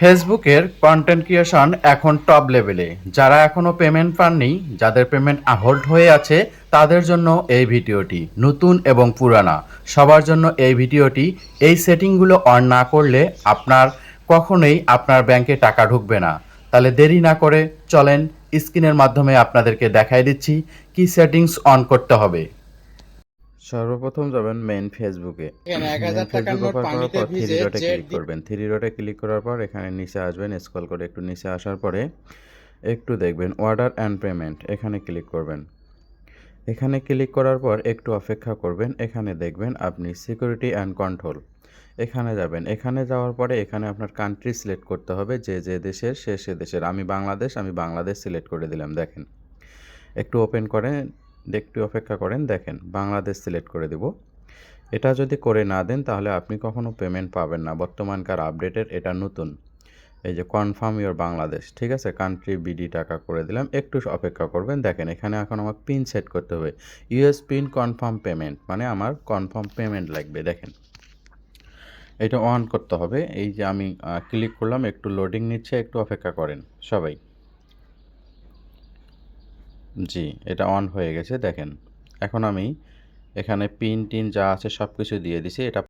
ফেসবুকের content creation এখন top লেভেলে। যারা এখনও পেমেন্ট পাননি, যাদের পেমেন্ট হোল্ড হয়ে আছে, তাদের জন্য এই ভিডিওটি। নতুন এবং পুরানা সবার জন্য এই ভিডিওটি। এই সেটিংগুলো অন না করলে আপনার কখনোই আপনার ব্যাংকে টাকা ঢুকবে না। তাহলে দেরি না করে চলেন, স্ক্রিনের মাধ্যমে আপনাদেরকে দেখাই দিচ্ছি কি সেটিংস অন করতে হবে। সর্বপ্রথম যাবেন মেইন ফেসবুকে। এখানে এক মেইন হাজার টাকার ফেসবুক নোট ওপেন করার পানিতে পর থ্রি ভিজে ডটে জেট ক্লিক দিয়ে করবেন। থ্রি ডটে ক্লিক করার পর এখানে নিচে আসবেন, স্ক্রল করে একটু নিচে আসার পরে একটু দেখবেন অর্ডার অ্যান্ড পেমেন্ট, এখানে ক্লিক করবেন। এখানে ক্লিক করার পর একটু অপেক্ষা করবেন। এখানে দেখবেন আপনি সিকিউরিটি অ্যান্ড কন্ট্রোল, এখানে যাবেন। এখানে যাওয়ার পরে এখানে আপনার কান্ট্রি সিলেক্ট করতে হবে, যে যে দেশের সে দেশের। আমি বাংলাদেশ সিলেক্ট করে দিলাম। দেখেন, একটু ওপেন করেন, একটু অপেক্ষা করেন, দেখেন বাংলাদেশ সিলেক্ট করে দেব। এটা যদি করে না দেন তাহলে আপনি কখনো পেমেন্ট পাবেন না। বর্তমানকার আপডেটের এটা নতুন। এই যে কনফার্ম ইওর বাংলাদেশ, ঠিক আছে, কান্ট্রি বিডি টাকা করে দিলাম। একটু অপেক্ষা করবেন। দেখেন এখানে এখন আমার পিন সেট করতে হবে। ইউএস পিন কনফার্ম পেমেন্ট, মানে আমার কনফার্ম পেমেন্ট লাগবে। দেখেন এটা অন করতে হবে। এই যে আমি ক্লিক করলাম, একটু লোডিং নিচ্ছে, একটু অপেক্ষা করেন সবাই। জি, এটা অন হয়ে গেছে। দেখেন এখন আমি এখানে পিন টিন যা আছে সব কিছু দিয়ে দিছি। এটা